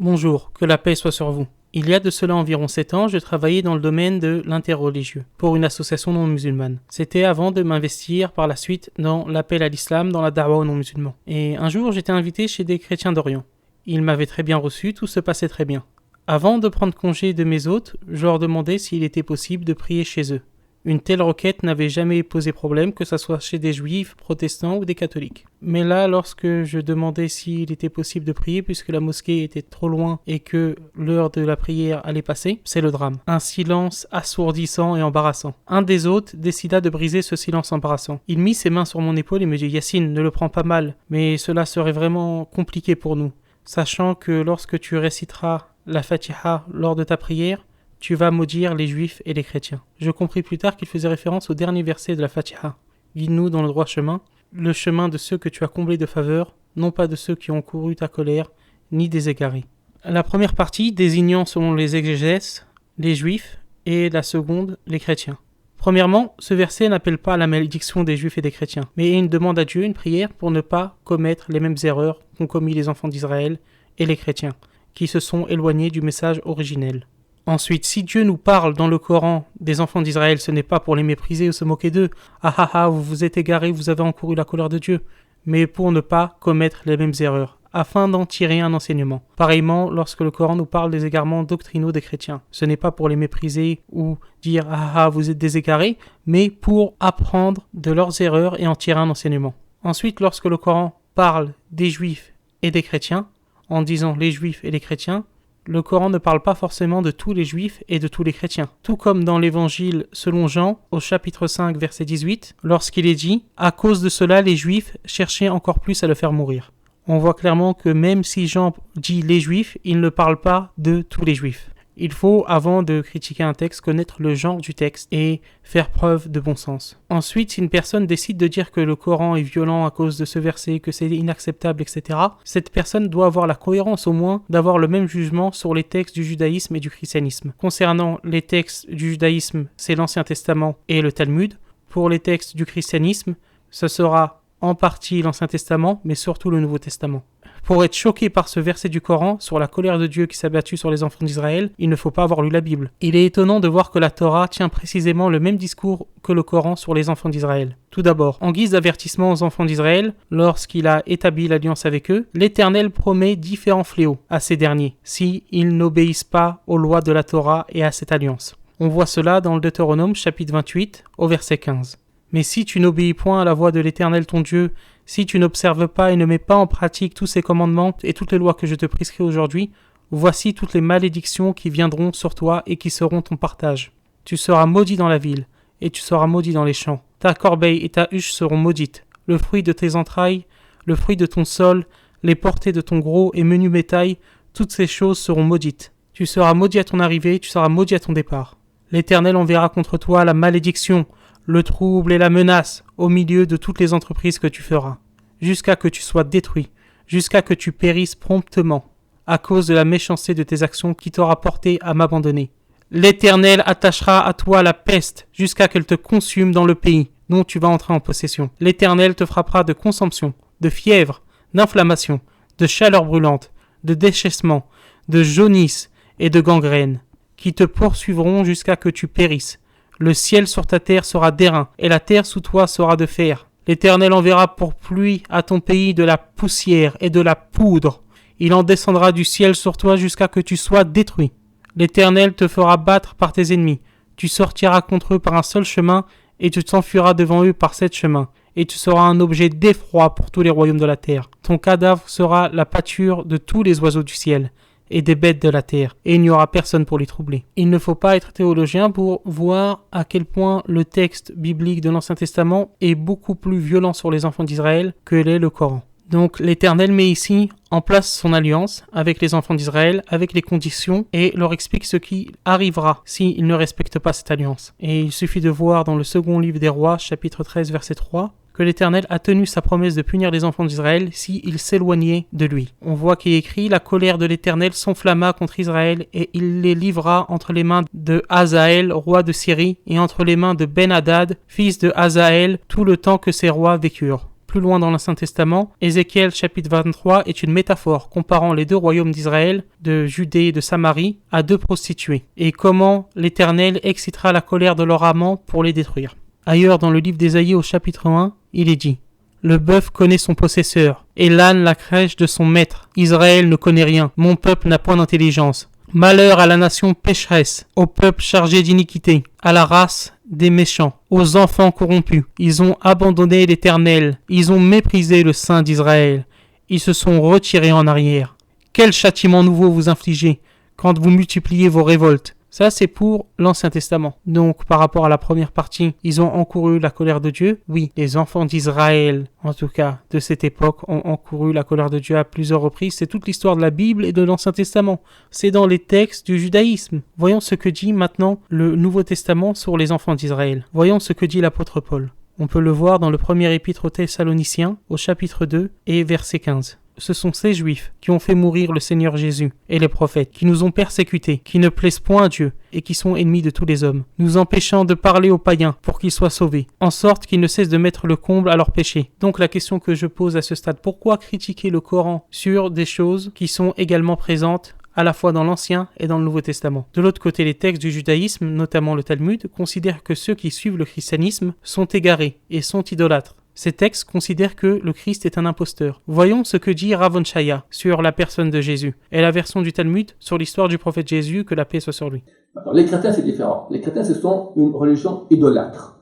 Bonjour, que la paix soit sur vous. Il y a de cela environ 7 ans, je travaillais dans le domaine de l'interreligieux pour une association non musulmane. C'était avant de m'investir par la suite dans l'appel à l'islam, dans la da'wa aux non musulmans. Et un jour, j'étais invité chez des chrétiens d'Orient. Ils m'avaient très bien reçu, tout se passait très bien. Avant de prendre congé de mes hôtes, je leur demandais s'il était possible de prier chez eux. Une telle requête n'avait jamais posé problème, que ce soit chez des juifs, protestants ou des catholiques. Mais là, lorsque je demandais s'il était possible de prier, puisque la mosquée était trop loin et que l'heure de la prière allait passer, c'est le drame. Un silence assourdissant et embarrassant. Un des hôtes décida de briser ce silence embarrassant. Il mit ses mains sur mon épaule et me dit « Yassine, ne le prends pas mal, mais cela serait vraiment compliqué pour nous, sachant que lorsque tu réciteras la Fatiha lors de ta prière, tu vas maudire les juifs et les chrétiens. » Je compris plus tard qu'il faisait référence au dernier verset de la Fatiha. Guide-nous dans le droit chemin, le chemin de ceux que tu as comblés de faveur, non pas de ceux qui ont couru ta colère, ni des égarés. La première partie désignant selon les exégèses les juifs et la seconde les chrétiens. Premièrement, ce verset n'appelle pas à la malédiction des juifs et des chrétiens, mais une demande à Dieu, une prière pour ne pas commettre les mêmes erreurs qu'ont commis les enfants d'Israël et les chrétiens, qui se sont éloignés du message originel. Ensuite, si Dieu nous parle dans le Coran des enfants d'Israël, ce n'est pas pour les mépriser ou se moquer d'eux. Ah ah ah, vous vous êtes égarés, vous avez encouru la colère de Dieu. Mais pour ne pas commettre les mêmes erreurs, afin d'en tirer un enseignement. Pareillement, lorsque le Coran nous parle des égarements doctrinaux des chrétiens, ce n'est pas pour les mépriser ou dire ah ah, vous êtes des égarés, mais pour apprendre de leurs erreurs et en tirer un enseignement. Ensuite, lorsque le Coran parle des juifs et des chrétiens, en disant les juifs et les chrétiens, le Coran ne parle pas forcément de tous les juifs et de tous les chrétiens. Tout comme dans l'évangile selon Jean, au chapitre 5, verset 18, lorsqu'il est dit « À cause de cela, les juifs cherchaient encore plus à le faire mourir ». On voit clairement que même si Jean dit « les juifs », il ne parle pas de tous les juifs. Il faut, avant de critiquer un texte, connaître le genre du texte et faire preuve de bon sens. Ensuite, si une personne décide de dire que le Coran est violent à cause de ce verset, que c'est inacceptable, etc., cette personne doit avoir la cohérence au moins d'avoir le même jugement sur les textes du judaïsme et du christianisme. Concernant les textes du judaïsme, c'est l'Ancien Testament et le Talmud. Pour les textes du christianisme, ce sera en partie l'Ancien Testament, mais surtout le Nouveau Testament. Pour être choqué par ce verset du Coran sur la colère de Dieu qui s'est abattue sur les enfants d'Israël, il ne faut pas avoir lu la Bible. Il est étonnant de voir que la Torah tient précisément le même discours que le Coran sur les enfants d'Israël. Tout d'abord, en guise d'avertissement aux enfants d'Israël, lorsqu'il a établi l'alliance avec eux, l'Éternel promet différents fléaux à ces derniers, s'ils n'obéissent pas aux lois de la Torah et à cette alliance. On voit cela dans le Deutéronome chapitre 28 au verset 15. Mais si tu n'obéis point à la voix de l'Éternel ton Dieu, si tu n'observes pas et ne mets pas en pratique tous ces commandements et toutes les lois que je te prescris aujourd'hui, voici toutes les malédictions qui viendront sur toi et qui seront ton partage. Tu seras maudit dans la ville, et tu seras maudit dans les champs. Ta corbeille et ta huche seront maudites. Le fruit de tes entrailles, le fruit de ton sol, les portées de ton gros et menu bétail, toutes ces choses seront maudites. Tu seras maudit à ton arrivée, tu seras maudit à ton départ. L'Éternel enverra contre toi la malédiction, le trouble et la menace au milieu de toutes les entreprises que tu feras, jusqu'à que tu sois détruit, jusqu'à que tu périsses promptement, à cause de la méchanceté de tes actions qui t'aura porté à m'abandonner. L'Éternel attachera à toi la peste, jusqu'à qu'elle te consume dans le pays dont tu vas entrer en possession. L'Éternel te frappera de consomption, de fièvre, d'inflammation, de chaleur brûlante, de déchaissement, de jaunisse et de gangrène, qui te poursuivront jusqu'à que tu périsses. Le ciel sur ta terre sera d'airain, et la terre sous toi sera de fer. L'Éternel enverra pour pluie à ton pays de la poussière et de la poudre. Il en descendra du ciel sur toi jusqu'à que tu sois détruit. L'Éternel te fera battre par tes ennemis. Tu sortiras contre eux par un seul chemin, et tu t'enfuiras devant eux par 7 chemins. Et tu seras un objet d'effroi pour tous les royaumes de la terre. Ton cadavre sera la pâture de tous les oiseaux du ciel et des bêtes de la terre, et il n'y aura personne pour les troubler. Il ne faut pas être théologien pour voir à quel point le texte biblique de l'Ancien Testament est beaucoup plus violent sur les enfants d'Israël que l'est le Coran. Donc l'Éternel met ici en place son alliance avec les enfants d'Israël, avec les conditions, et leur explique ce qui arrivera s'ils ne respectent pas cette alliance. Et il suffit de voir dans le second livre des rois, chapitre 13, verset 3, que l'Éternel a tenu sa promesse de punir les enfants d'Israël s'ils s'éloignaient de lui. On voit qu'il est écrit « La colère de l'Éternel s'enflamma contre Israël et il les livra entre les mains de Hazaël, roi de Syrie, et entre les mains de Ben-Hadad, fils de Hazaël, tout le temps que ces rois vécurent. » plus loin dans l'Ancien Testament, Ézéchiel chapitre 23 est une métaphore comparant les deux royaumes d'Israël, de Judée et de Samarie, à deux prostituées, et comment l'Éternel excitera la colère de leur amant pour les détruire. Ailleurs dans le livre d'Ésaïe au chapitre 1, il est dit: le bœuf connaît son possesseur, et l'âne la crèche de son maître. Israël ne connaît rien, mon peuple n'a point d'intelligence. Malheur à la nation pécheresse, au peuple chargé d'iniquité, à la race des méchants, aux enfants corrompus. Ils ont abandonné l'Éternel, ils ont méprisé le Saint d'Israël. Ils se sont retirés en arrière. Quel châtiment nouveau vous infligez quand vous multipliez vos révoltes? Ça, c'est pour l'Ancien Testament. Donc, par rapport à la première partie, ils ont encouru la colère de Dieu. Oui, les enfants d'Israël, en tout cas, de cette époque, ont encouru la colère de Dieu à plusieurs reprises. C'est toute l'histoire de la Bible et de l'Ancien Testament. C'est dans les textes du judaïsme. Voyons ce que dit maintenant le Nouveau Testament sur les enfants d'Israël. Voyons ce que dit l'apôtre Paul. On peut le voir dans le premier épître aux Thessaloniciens, au chapitre 2 et verset 15. Ce sont ces Juifs qui ont fait mourir le Seigneur Jésus et les prophètes, qui nous ont persécutés, qui ne plaisent point à Dieu et qui sont ennemis de tous les hommes, nous empêchant de parler aux païens pour qu'ils soient sauvés, en sorte qu'ils ne cessent de mettre le comble à leurs péchés. Donc la question que je pose à ce stade, pourquoi critiquer le Coran sur des choses qui sont également présentes à la fois dans l'Ancien et dans le Nouveau Testament? De l'autre côté, les textes du judaïsme, notamment le Talmud, considèrent que ceux qui suivent le christianisme sont égarés et sont idolâtres. Ces textes considèrent que le Christ est un imposteur. Voyons ce que dit Rav Shaya sur la personne de Jésus et la version du Talmud sur l'histoire du prophète Jésus, que la paix soit sur lui. Alors, les chrétiens, c'est différent. Les chrétiens, ce sont une religion idolâtre.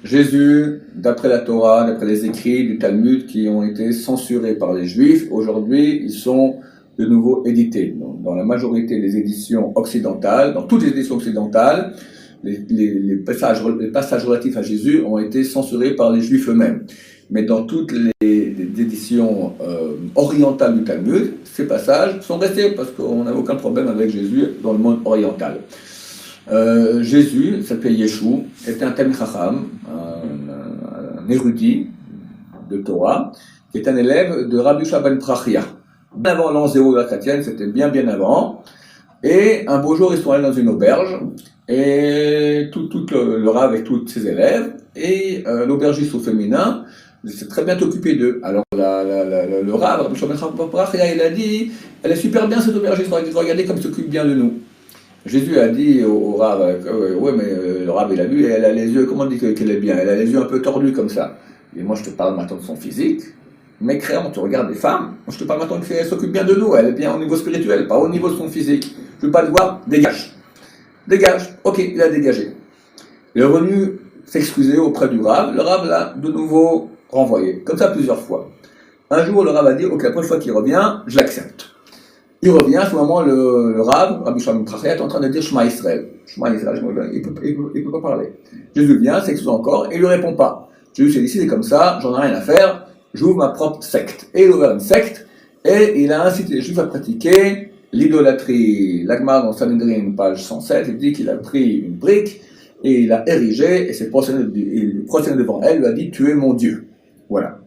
Jésus, d'après la Torah, d'après les écrits du Talmud qui ont été censurés par les Juifs, aujourd'hui, ils sont de nouveau édités. Dans la majorité des éditions occidentales, dans toutes les éditions occidentales, les passages relatifs à Jésus ont été censurés par les Juifs eux-mêmes. Mais dans toutes les éditions orientales du Talmud, ces passages sont restés parce qu'on n'a aucun problème avec Jésus dans le monde oriental. Jésus, s'appelait Yeshua, était un Talmid Chacham, un érudit de Torah, qui est un élève de Rabbi Shua ben Prachia. Bien avant l'an 0 de la chrétienne, c'était bien avant. Et un beau jour, ils sont allés dans une auberge, et tout le Rav avec tous ses élèves, et l'aubergiste au féminin s'est très bien occupé d'eux. Alors le Rav, Rabbi Shua ben Prachia, il a dit, elle est super bien cette aubergiste, regardez comme elle s'occupe bien de nous. Jésus a dit au Rav, ouais mais le Rav il a vu, elle a les yeux, comment on dit qu'elle est bien, elle a les yeux un peu tordus comme ça. Et moi je te parle maintenant de son physique. Mécréant, tu regardes les femmes, je te parle maintenant qu'elle s'occupe bien de nous, elle est bien au niveau spirituel, pas au niveau de son physique. Je veux pas le voir, dégage. Dégage, ok, il a dégagé. Il est revenu s'excuser auprès du Rav, le Rav l'a de nouveau renvoyé, comme ça plusieurs fois. Un jour, le Rav a dit, ok, la prochaine fois qu'il revient, je l'accepte. Il revient, à ce moment, le Rav, Rabbi Shua ben Prachia, est en train de dire Shema Israël. Shema Israël, il peut pas parler. Jésus vient, s'excuse encore, et il lui répond pas. Jésus s'est dit, si c'est comme ça, j'en ai rien à faire, j'ouvre ma propre secte. Et il a ouvert une secte, et il a incité les Juifs à pratiquer l'idolâtrie. L'Agmar, dans Sanhedrin, page 107, il dit qu'il a pris une brique, et il l'a érigée, et s'est prosterné devant elle, lui a dit, tu es mon Dieu. Voilà.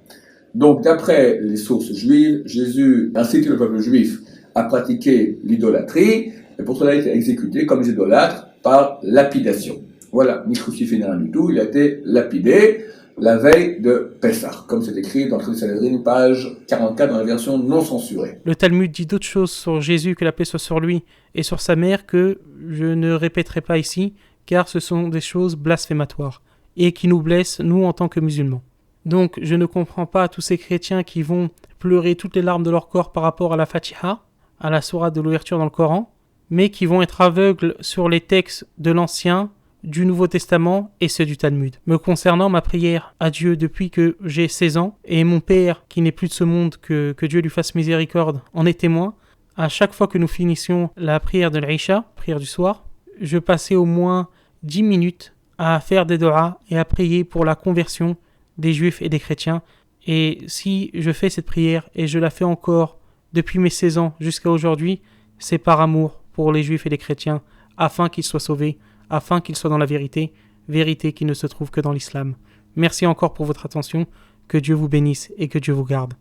Donc, d'après les sources juives, Jésus incite le peuple juif à pratiquer l'idolâtrie, et pour cela il a été exécuté comme les idolâtres par lapidation. Voilà, ni crucifié ni rien du tout, il a été lapidé la veille de Pessah, comme c'est écrit dans le Sanhedrin, page 44 dans la version non censurée. Le Talmud dit d'autres choses sur Jésus, que la paix soit sur lui, et sur sa mère, que je ne répéterai pas ici, car ce sont des choses blasphématoires, et qui nous blessent, nous, en tant que musulmans. Donc, je ne comprends pas tous ces chrétiens qui vont pleurer toutes les larmes de leur corps par rapport à la Fatiha, à la sourate de l'ouverture dans le Coran, mais qui vont être aveugles sur les textes de l'Ancien, du Nouveau Testament et ceux du Talmud. Me concernant, ma prière à Dieu depuis que j'ai 16 ans, et mon père, qui n'est plus de ce monde, que Dieu lui fasse miséricorde, en est témoin, à chaque fois que nous finissions la prière de l'Aïcha, prière du soir, je passais au moins 10 minutes à faire des doigts et à prier pour la conversion des Juifs et des chrétiens. Et si je fais cette prière, et je la fais encore depuis mes 16 ans jusqu'à aujourd'hui, c'est par amour pour les Juifs et les chrétiens, afin qu'ils soient sauvés, afin qu'ils soient dans la vérité, vérité qui ne se trouve que dans l'islam. Merci encore pour votre attention, que Dieu vous bénisse et que Dieu vous garde.